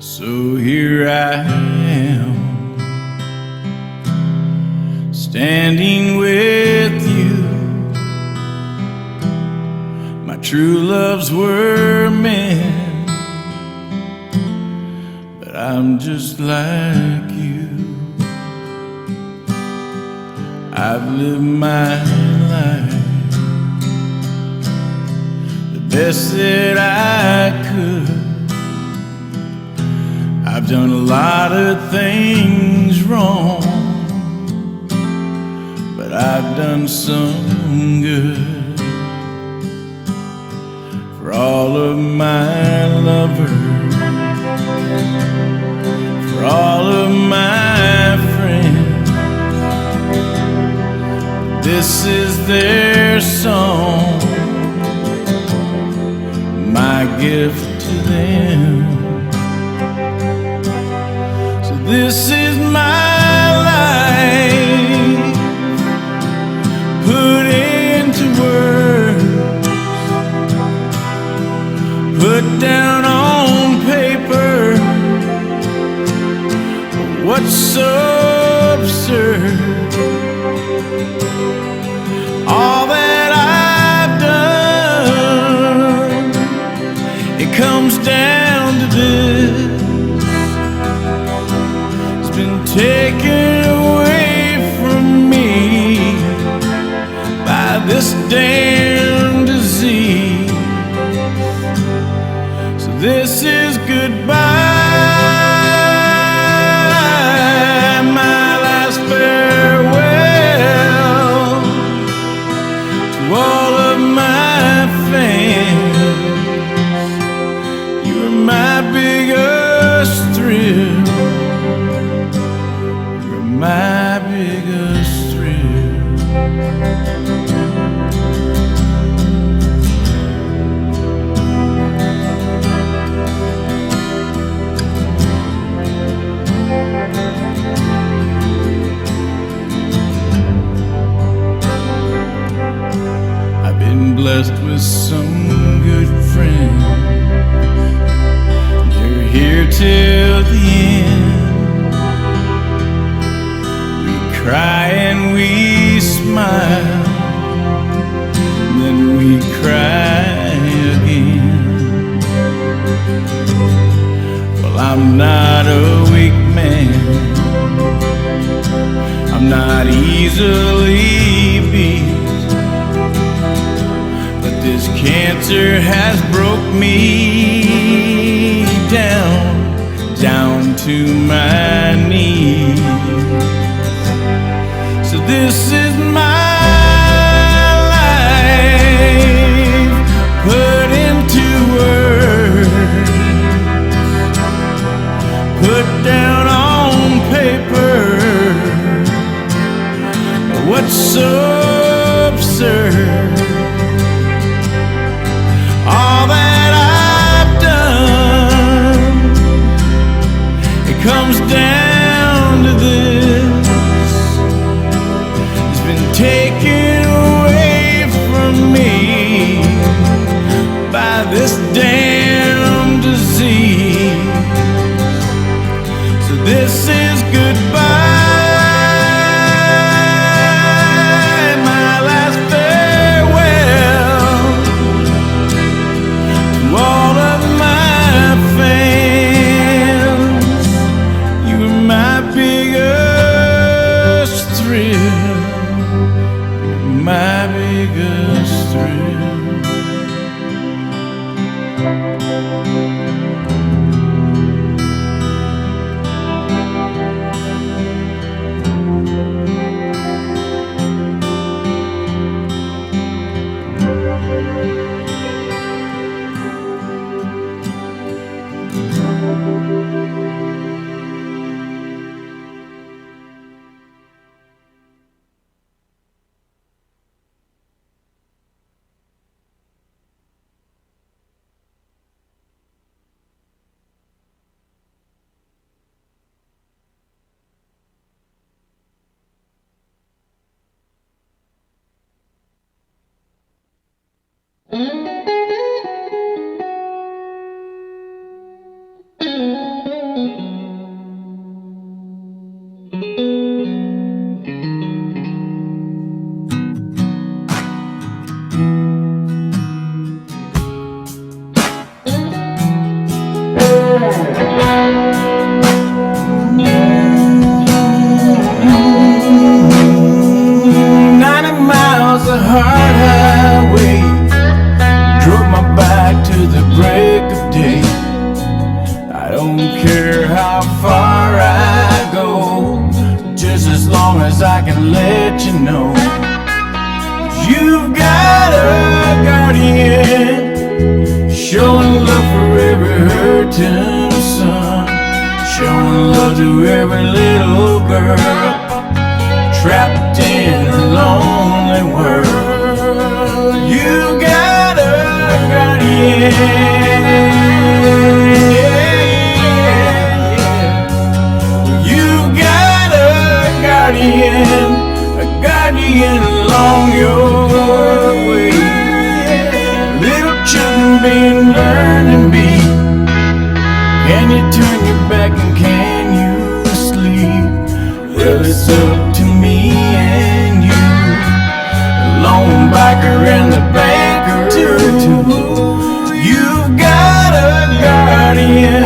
So here I am, standing with you. My true loves were men, but I'm just like you. I've lived my life the best that I could. I've done a lot of things wrong, but I've done some good. For all of my lovers, for all of my friends, this is their song, my gift to them. This is my life, put into words, put down on paper. What's so absurd? All that I've done, it comes down to this. Been taken away from me by this damn disease. So this is goodbye, my last farewell to all of my fans. You were my biggest thrill, my biggest thrill. I've been blessed with some good friends. They're here till the end. Cry and we smile, then we cry again. Well, I'm not a weak man, I'm not easily beat, but this cancer has broke me down to my knees. So this is my life, put into words, put down on paper. What's so absurd? All that I've done, it comes down to this. Taken away from me by this damn disease. So this is goodbye, my last farewell to all of my fans. You were my biggest thrill, my biggest thrill. care how far I go, just as long as I can let you know. You've got a guardian, showing love for every hurting son, showing love to every little girl trapped in a lonely world. You got a guardian, you got a guardian along your way. Little children being learned and beat. Can you turn your back and can you sleep? Well, it's up to me and you, the lone biker and the banker too. You've got a guardian,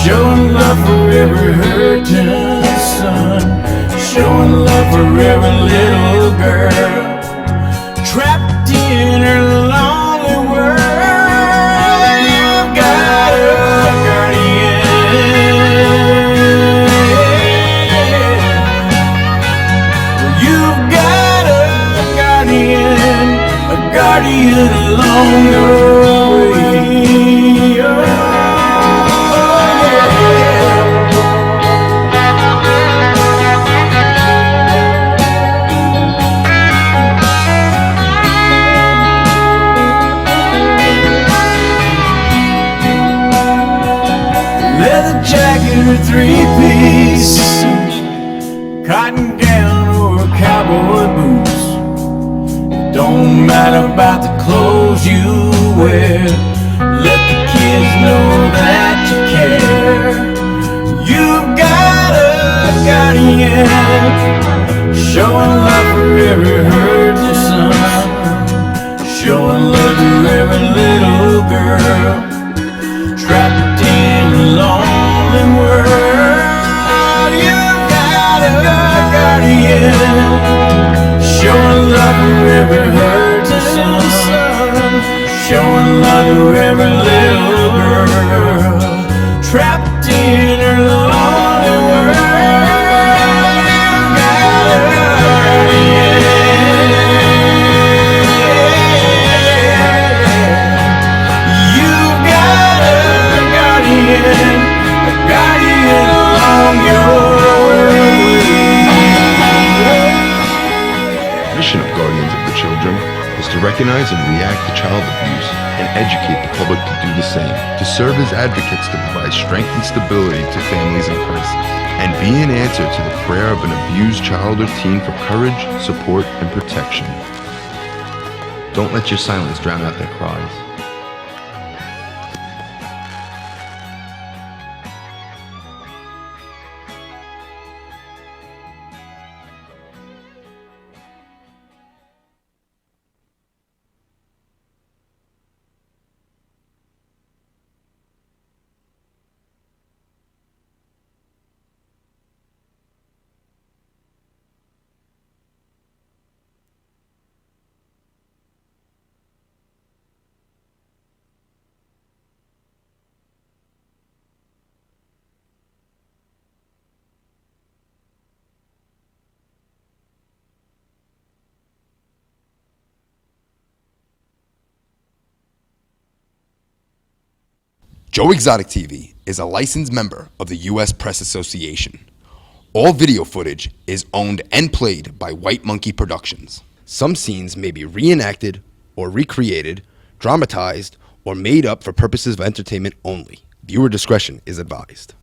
showing love for every hurting son, showing love for every little girl trapped in her lonely world. You've got a guardian. You've got a guardian along your way. Oh, yeah. Leather jacket or three-piece suit, cotton gown or cowboy boots. Don't matter about the clothes you wear, let the kids know that you care. You've got a guardian, showing love for every hurting son, showing love to every little girl trapped in a lonely world. You've got a guardian, showing love to every hurting son, showing love to every little girl trapped in her lonely world. You've got a guardian. You've got a guardian along your way. The mission of Guardians of the Children is to recognize and react to child abuse and educate the public to do the same, to serve as advocates to provide strength and stability to families in crisis, and be an answer to the prayer of an abused child or teen for courage, support, and protection. Don't let your silence drown out their cries. Joe Exotic TV is a licensed member of the U.S. Press Association. All video footage is owned and played by White Monkey Productions. Some scenes may be reenacted or recreated, dramatized, or made up for purposes of entertainment only. Viewer discretion is advised.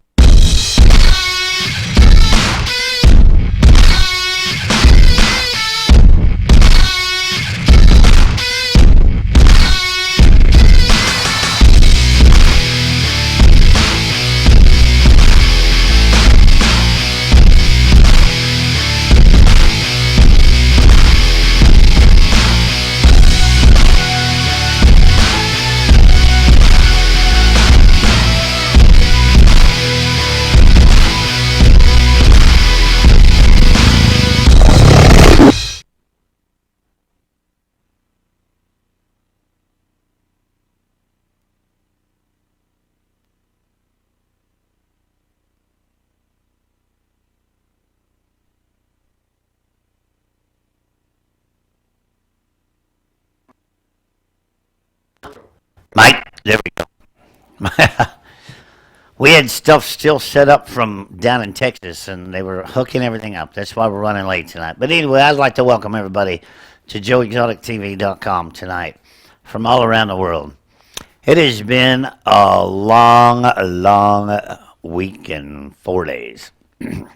Mike, there we go. We had stuff still set up from down in Texas, and they were hooking everything up. That's why we're running late tonight. But anyway, I'd like to welcome everybody to JoeExoticTV.com tonight from all around the world. It has been a long week and 4 days. And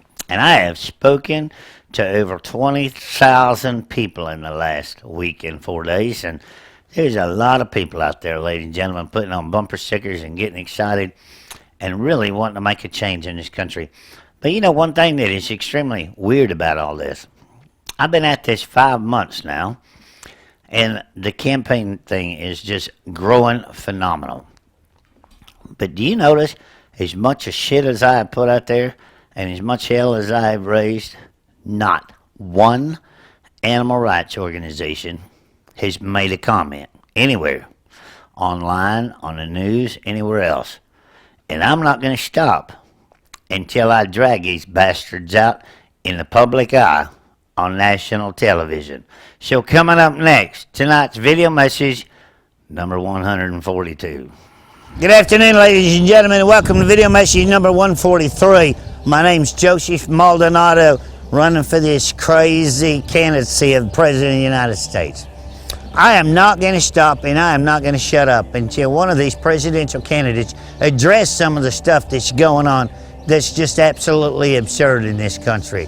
I have spoken to over 20,000 people in the last week and 4 days. And there's a lot of people out there, ladies and gentlemen, putting on bumper stickers and getting excited and really wanting to make a change in this country. But you know, one thing that is extremely weird about all this, I've been at this 5 months now, and the campaign thing is just growing phenomenal. But do you notice, as much as shit as I have put out there, and as much hell as I have raised, not one animal rights organization has made a comment anywhere, online, on the news, anywhere else. And I'm not going to stop until I drag these bastards out in the public eye on national television. So coming up next, tonight's video message number 142. Good afternoon, ladies and gentlemen, and welcome to video message number 143. My name's Joseph Maldonado, running for this crazy candidacy of President of the United States. I am not going to stop, and I am not going to shut up until one of these presidential candidates address some of the stuff that's going on that's just absolutely absurd in this country.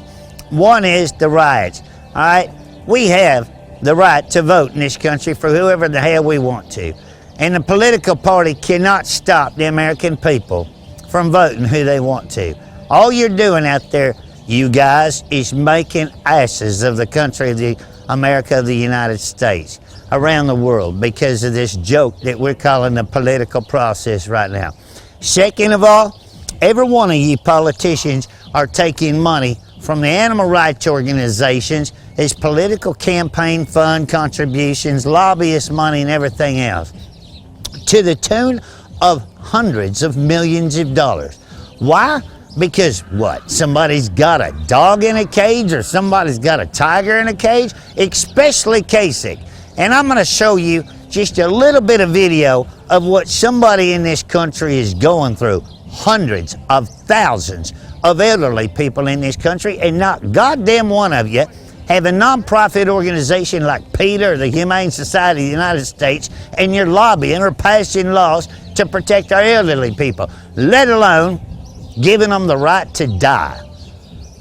One is the riots. All right, we have the right to vote in this country for whoever the hell we want to, and the political party cannot stop the American people from voting who they want to. All you're doing out there, you guys, is making asses of the country of the America of the United States around the world because of this joke that we're calling the political process right now. Second of all, every one of you politicians are taking money from the animal rights organizations as political campaign fund contributions, lobbyist money, and everything else, to the tune of hundreds of millions of dollars. Why? Because what? Somebody's got a dog in a cage, or somebody's got a tiger in a cage? Especially Kasich. And I'm going to show you just a little bit of video of what somebody in this country is going through. Hundreds of thousands of elderly people in this country, and not goddamn one of you have a non-profit organization like PETA or the Humane Society of the United States, and you're lobbying or passing laws to protect our elderly people, let alone giving them the right to die.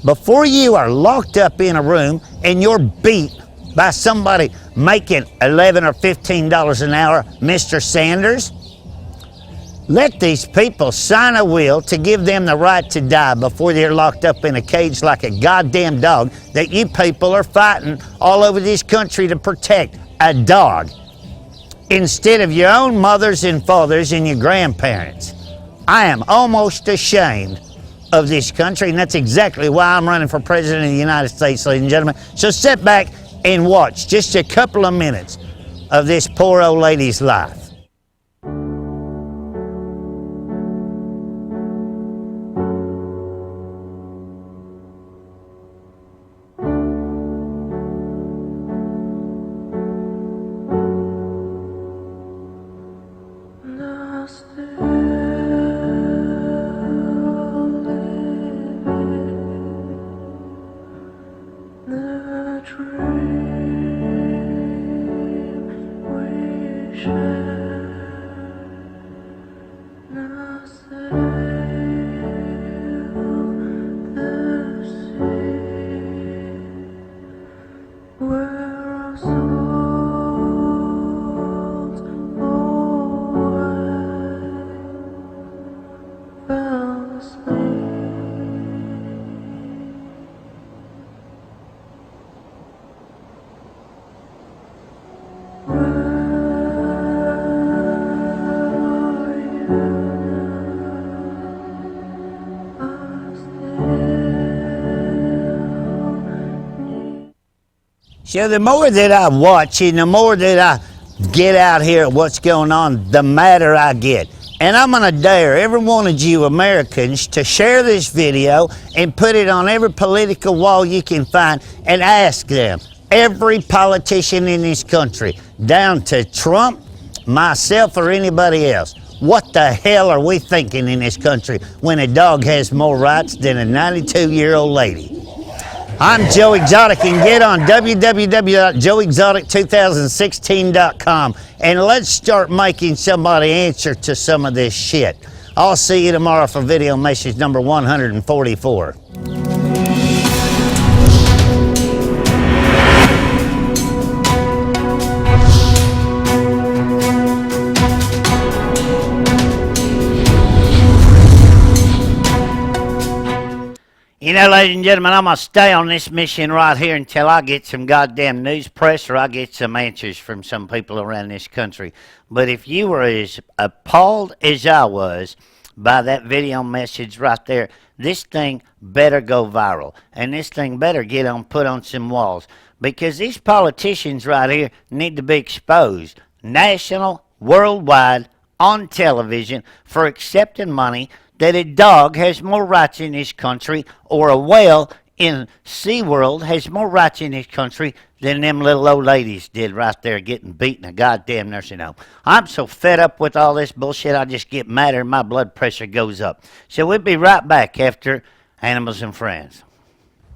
Before you are locked up in a room and you're beat by somebody making $11 or $15 an hour, Mr. Sanders, let these people sign a will to give them the right to die before they're locked up in a cage like a goddamn dog that you people are fighting all over this country to protect, a dog, instead of your own mothers and fathers and your grandparents. I am almost ashamed of this country, and that's exactly why I'm running for President of the United States, ladies and gentlemen. So sit back and watch just a couple of minutes of this poor old lady's life. So the more that I watch and the more that I get out here at what's going on, the madder I get. And I'm gonna dare every one of you Americans to share this video and put it on every political wall you can find and ask them, every politician in this country, down to Trump myself or anybody else. What the hell are we thinking in this country when a dog has more rights than a 92-year-old lady? I'm Joe Exotic, and get on www.joeexotic2016.com and let's start making somebody answer to some of this shit. I'll see you tomorrow for video message number 144. You know, ladies and gentlemen, I'm going to stay on this mission right here until I get some goddamn news press or I get some answers from some people around this country. But if you were as appalled as I was by that video message right there, this thing better go viral. And this thing better get put on some walls. Because these politicians right here need to be exposed. National, worldwide, on television for accepting money that a dog has more rights in this country, or a whale in SeaWorld has more rights in this country than them little old ladies did right there getting beaten in a goddamn nursing home. I'm so fed up with all this bullshit, I just get madder and my blood pressure goes up. So we'll be right back after Animals and Friends.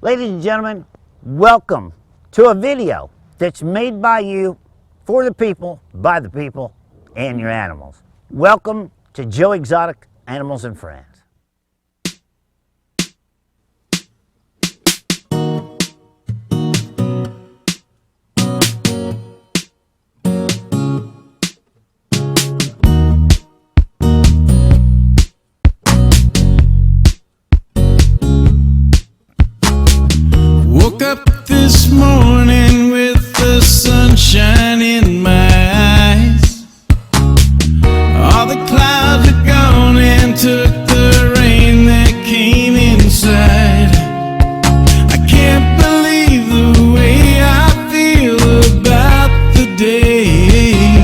Ladies and gentlemen, welcome to a video that's made by you, for the people, by the people, and your animals. Welcome to Joe Exotic Animals and Friends. Woke up this morning with the sunshine in my eyes. All the clouds are gone and took the rain that came inside. I can't believe the way I feel about the day.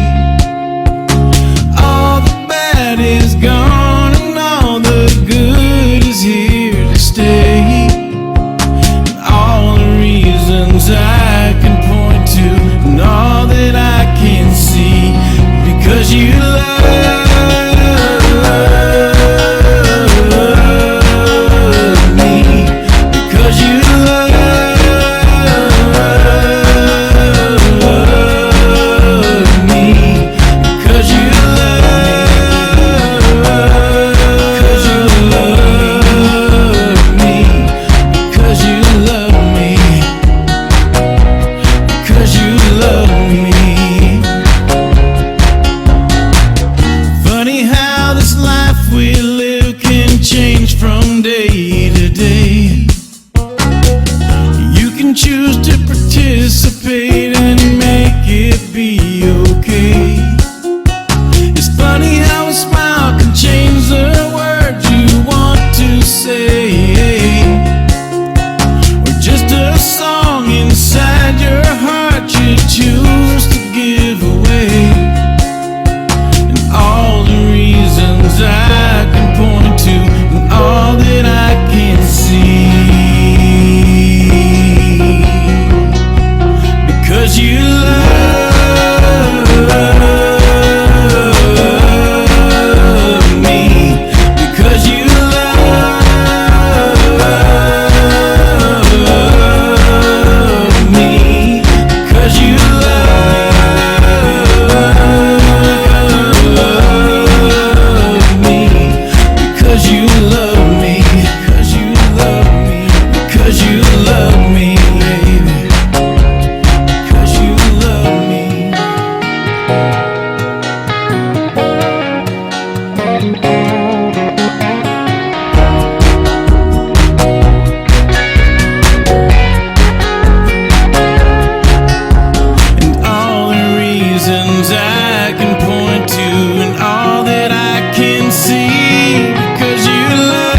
All the bad is gone and all the good is here to stay. And all the reasons I can point to and all that I can see, because you love me, because you love me, because you love me, because you love me, because you love me. Funny how this life we live can change from day to day. You can choose to participate and make it be okay. It's funny how a smile can change the words you want to say, or just a song inside your heart you choose to give away. And all the reasons I can point to and all that I can see, because you love me, because you love me, because you love me, because you love me, because you love me, because you love me, baby, because you love me. And all the reasons I can point to and all that I can see, because you love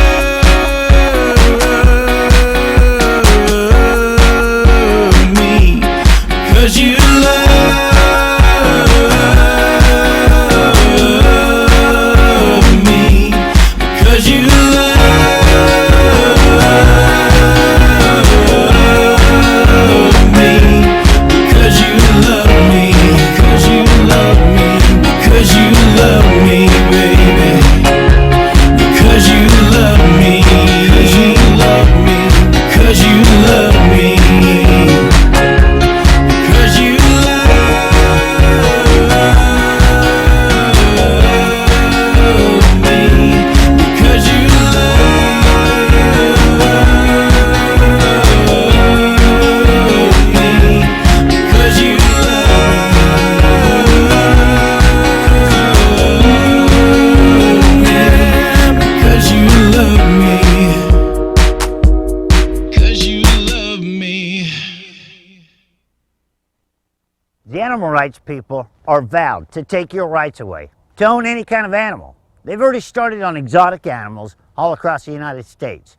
animal rights people are vowed to take your rights away to own any kind of animal. They've already started on exotic animals all across the United States.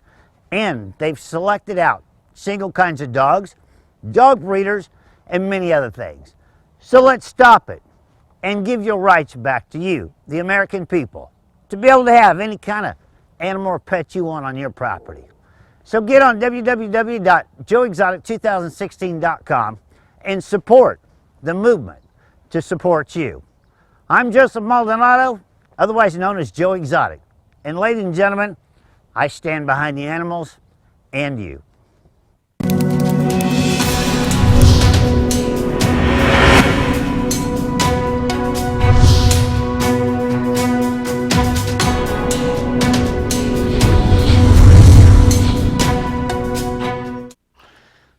And they've selected out single kinds of dogs, dog breeders, and many other things. So let's stop it and give your rights back to you, the American people, to be able to have any kind of animal or pet you want on your property. So get on www.joeexotic2016.com and support the movement to support you. I'm Joseph Maldonado, otherwise known as Joe Exotic. And ladies and gentlemen, I stand behind the animals and you.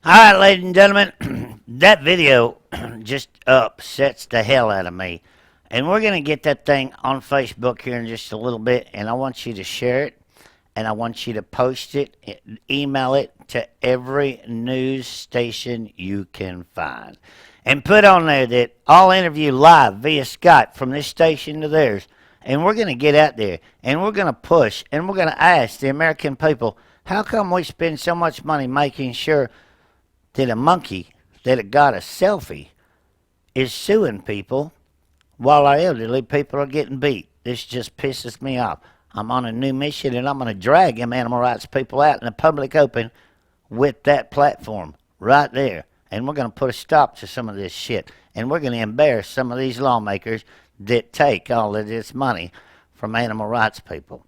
All right, ladies and gentlemen, that video just upsets the hell out of me. And we're going to get that thing on Facebook here in just a little bit, and I want you to share it, and I want you to post it, email it to every news station you can find. And put on there that I'll interview live via Skype from this station to theirs. And we're going to get out there, and we're going to push, and we're going to ask the American people, how come we spend so much money making sure that a monkey that got a selfie is suing people while our elderly people are getting beat? This just pisses me off. I'm on a new mission, and I'm going to drag them animal rights people out in the public open with that platform right there. And we're going to put a stop to some of this shit. And we're going to embarrass some of these lawmakers that take all of this money from animal rights people.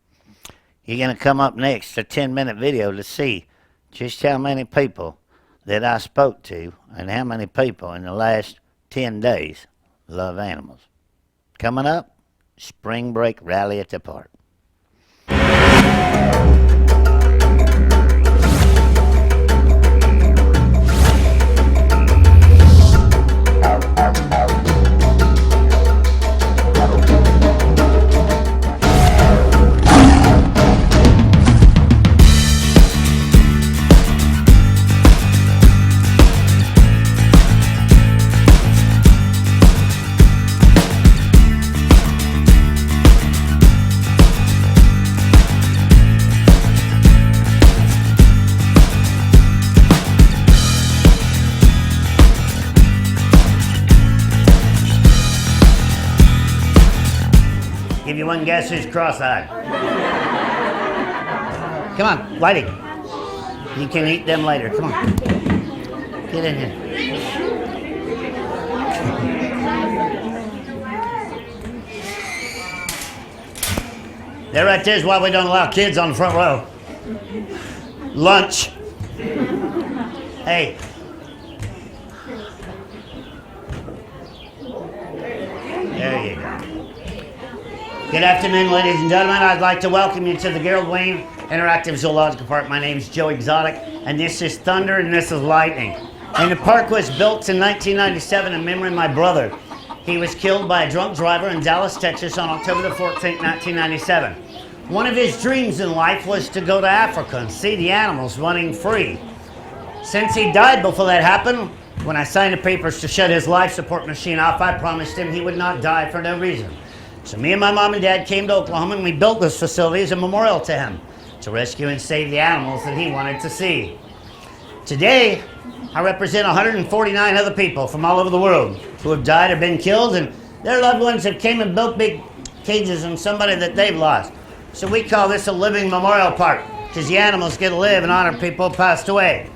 You're going to come up next, a 10-minute video to see just how many people that I spoke to and how many people in the last 10 days love animals. Coming up, spring break rally at the park. Give you one guess who's cross-eyed. Come on, Lighty. You can eat them later. Come on. Get in here. That right there is why we don't allow kids on the front row. Lunch. Hey. There you go. Good afternoon, ladies and gentlemen. I'd like to welcome you to the Gerald Wayne Interactive Zoological Park. My name is Joe Exotic, and this is Thunder, and this is Lightning. And the park was built in 1997 in memory of my brother. He was killed by a drunk driver in Dallas, Texas on October the 14th, 1997. One of his dreams in life was to go to Africa and see the animals running free. Since he died before that happened, when I signed the papers to shut his life support machine off, I promised him he would not die for no reason. So me and my mom and dad came to Oklahoma, and we built this facility as a memorial to him, to rescue and save the animals that he wanted to see. Today, I represent 149 other people from all over the world who have died or been killed, and their loved ones have came and built big cages on somebody that they've lost. So we call this a living memorial park, because the animals get to live and honor people who passed away.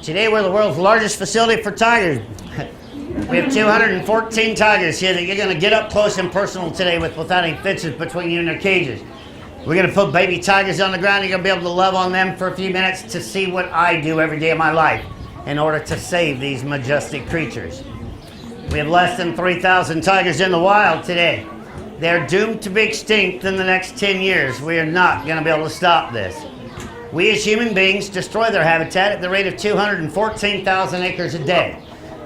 Today, we're the world's largest facility for tigers. We have 214 tigers here that you're going to get up close and personal today without any fences between you and their cages. We're going to put baby tigers on the ground. You're going to be able to love on them for a few minutes to see what I do every day of my life in order to save these majestic creatures. We have less than 3,000 tigers in the wild today. They're doomed to be extinct in the next 10 years. We are not going to be able to stop this. We as human beings destroy their habitat at the rate of 214,000 acres a day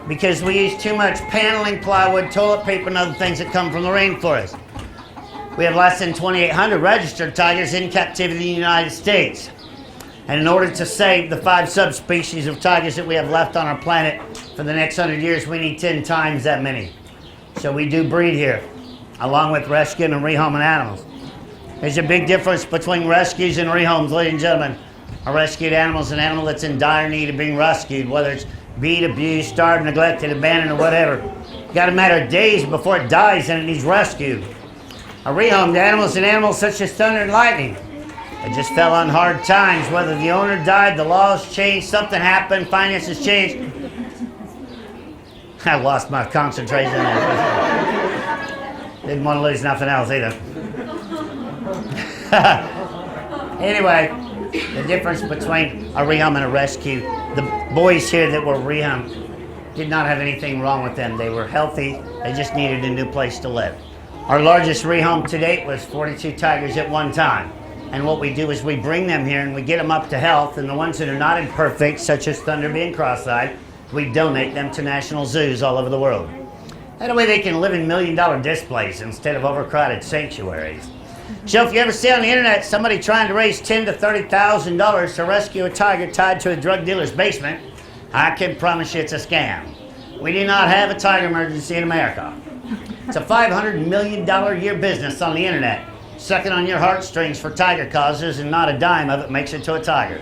because we use too much paneling, plywood, toilet paper, and other things that come from the rainforest. We have less than 2,800 registered tigers in captivity in the United States. And in order to save the 5 subspecies of tigers that we have left on our planet for the next 100 years, we need 10 times that many. So we do breed here, along with rescuing and rehoming animals. There's a big difference between rescues and rehomes, ladies and gentlemen. A rescued animal is an animal that's in dire need of being rescued, whether it's beat, abused, starved, neglected, abandoned, or whatever. It's got a matter of days before it dies and it needs rescued. A rehomed animal is an animal such as thunder and lightning. It just fell on hard times, whether the owner died, the laws changed, something happened, finances changed. I lost my concentration there. Didn't want to lose nothing else either. Anyway, the difference between a rehome and a rescue, the boys here that were rehomed did not have anything wrong with them. They were healthy, they just needed a new place to live. Our largest rehome to date was 42 tigers at one time. And what we do is we bring them here and we get them up to health, and the ones that are not imperfect, such as Thunder being cross-eyed, we donate them to national zoos all over the world. That way they can live in million-dollar displays instead of overcrowded sanctuaries. So if you ever see on the internet somebody trying to raise $10,000 to $30,000 to rescue a tiger tied to a drug dealer's basement, I can promise you it's a scam. We do not have a tiger emergency in America. It's a $500 million a year business on the internet, sucking on your heartstrings for tiger causes, and not a dime of it makes it to a tiger.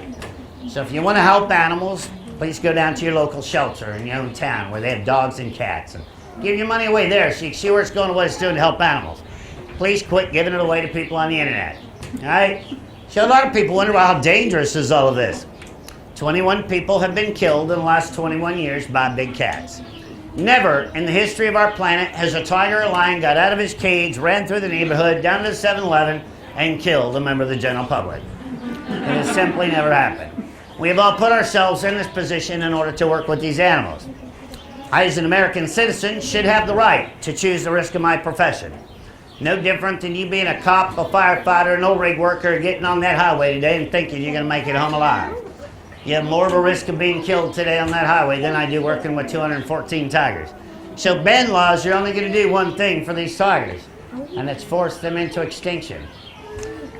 So if you want to help animals, please go down to your local shelter in your own town where they have dogs and cats, and give your money away there so you can see where it's going and what it's doing to help animals. Please quit giving it away to people on the internet. All right? So a lot of people wonder how dangerous is all of this. 21 people have been killed in the last 21 years by big cats. Never in the history of our planet has a tiger or lion got out of his cage, ran through the neighborhood, down to the 7-Eleven, and killed a member of the general public. It has simply never happened. We have all put ourselves in this position in order to work with these animals. I, as an American citizen, should have the right to choose the risk of my profession. No different than you being a cop, a firefighter, an oil rig worker, getting on that highway today and thinking you're going to make it home alive. You have more of a risk of being killed today on that highway than I do working with 214 tigers. So ban laws are only going to do one thing for these tigers, and that's force them into extinction.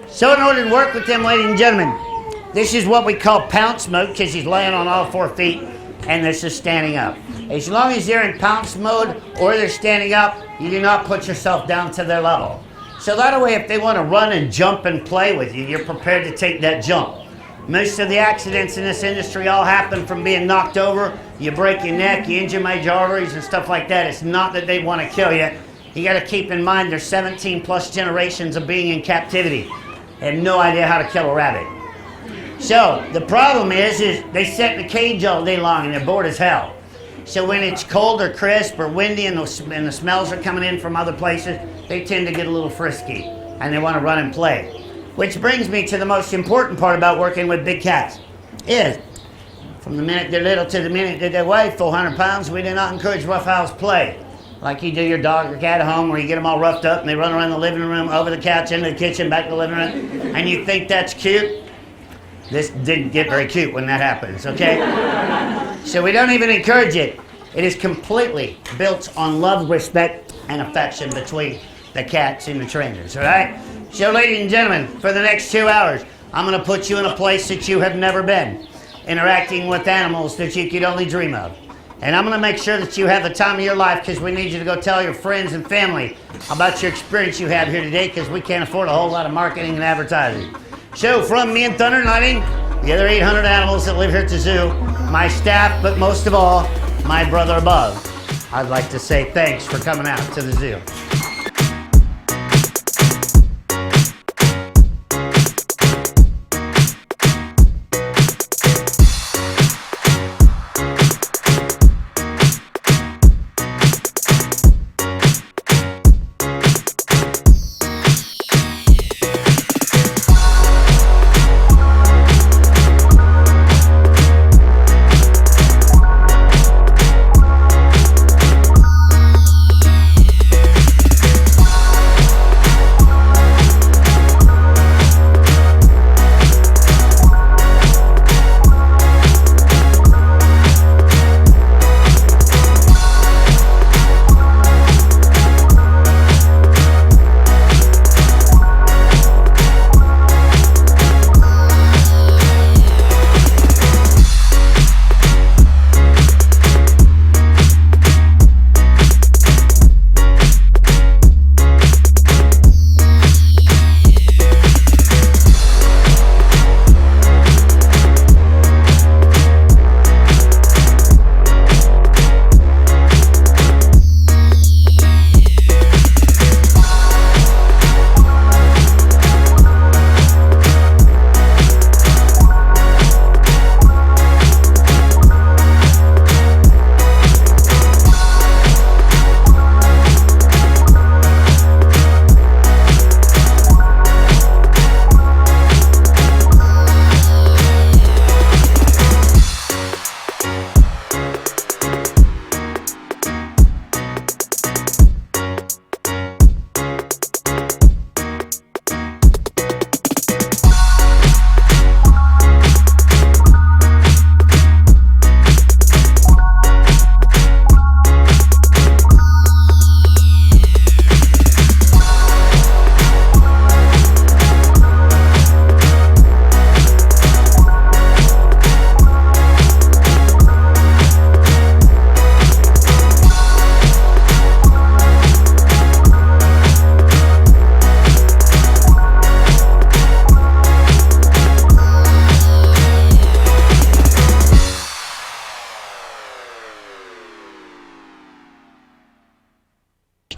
So in order to work with them, ladies and gentlemen, this is what we call pounce mode, because he's laying on all 4 feet, and this is standing up. As long as they're in pounce mode or they're standing up, you do not put yourself down to their level. So that way, if they want to run and jump and play with you, you're prepared to take that jump. Most of the accidents in this industry all happen from being knocked over. You break your neck, you injure major arteries and stuff like that. It's not that they want to kill you. You got to keep in mind there's 17 plus generations of being in captivity. They have no idea how to kill a rabbit. So the problem is they sit in a cage all day long and they're bored as hell. So when it's cold or crisp or windy and the smells are coming in from other places, they tend to get a little frisky and they want to run and play. Which brings me to the most important part about working with big cats is, from the minute they're little to the minute that they weigh 400 pounds, we do not encourage roughhouse play. Like you do your dog or cat at home where you get them all roughed up and they run around the living room, over the couch, into the kitchen, back to the living room, and you think that's cute. This didn't get very cute when that happens, okay? So we don't even encourage it. It is completely built on love, respect, and affection between the cats and the trainers, all right? So ladies and gentlemen, for the next 2 hours, I'm going to put you in a place that you have never been, interacting with animals that you could only dream of. And I'm going to make sure that you have the time of your life, because we need you to go tell your friends and family about your experience you have here today, because we can't afford a whole lot of marketing and advertising. So from me and Thunder and Lightning, the other 800 animals that live here at the zoo, my staff, but most of all, my brother above, I'd like to say thanks for coming out to the zoo.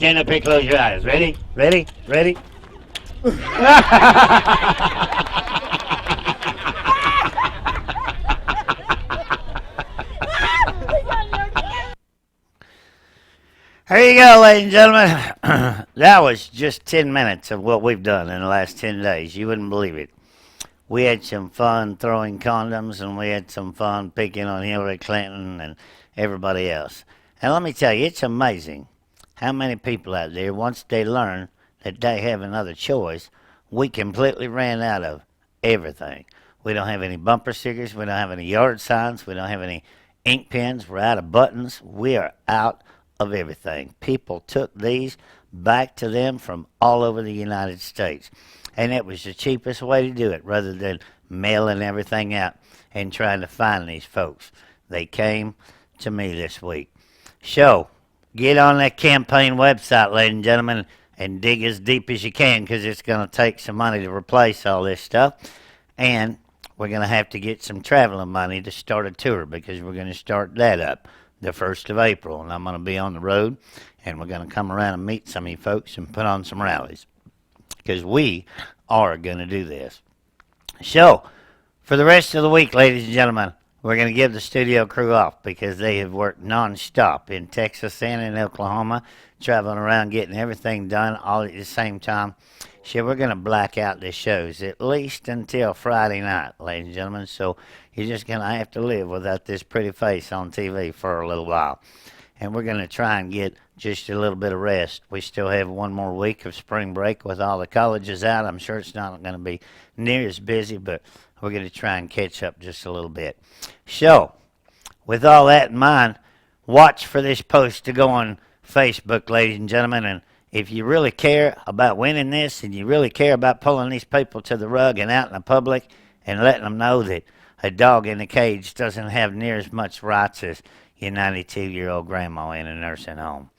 stand up here, close your eyes. Ready? Ready? Ready? Here you go, ladies and gentlemen. That was just 10 minutes of what we've done in the last 10 days. You wouldn't believe it. We had some fun throwing condoms, and we had some fun picking on Hillary Clinton and everybody else. And let me tell you, it's amazing how many people out there, once they learn that they have another choice, we completely ran out of everything. We don't have any bumper stickers. We don't have any yard signs. We don't have any ink pens. We're out of buttons. We are out of everything. People took these back to them from all over the United States. And it was the cheapest way to do it rather than mailing everything out and trying to find these folks. They came to me this week. So, get on that campaign website, ladies and gentlemen, and dig as deep as you can because it's going to take some money to replace all this stuff. And we're going to have to get some traveling money to start a tour because we're going to start that up the 1st of April. And I'm going to be on the road, and we're going to come around and meet some of you folks and put on some rallies because we are going to do this. So, for the rest of the week, ladies and gentlemen, we're going to give the studio crew off because they have worked non-stop in Texas and in Oklahoma, traveling around getting everything done all at the same time. So we're going to black out the shows at least until Friday night, ladies and gentlemen. So you're just going to have to live without this pretty face on TV for a little while. And we're going to try and get just a little bit of rest. We still have one more week of spring break with all the colleges out. I'm sure it's not going to be near as busy, but we're going to try and catch up just a little bit. So, with all that in mind, watch for this post to go on Facebook, ladies and gentlemen. And if you really care about winning this and you really care about pulling these people to the rug and out in the public and letting them know that a dog in a cage doesn't have near as much rights as your 92-year-old grandma in a nursing home.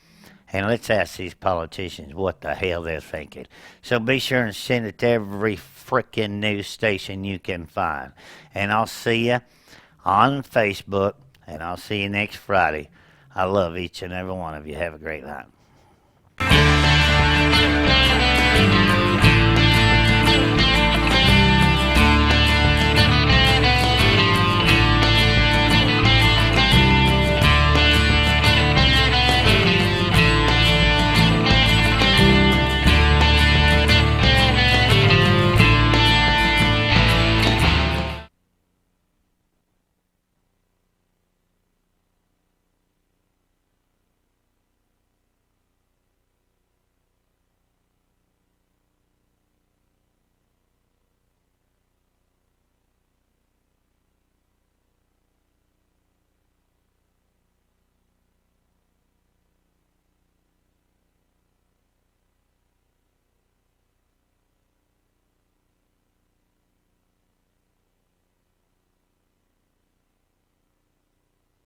And let's ask these politicians what the hell they're thinking. So be sure and send it to every frickin' news station you can find. And I'll see you on Facebook, and I'll see you next Friday. I love each and every one of you. Have a great night.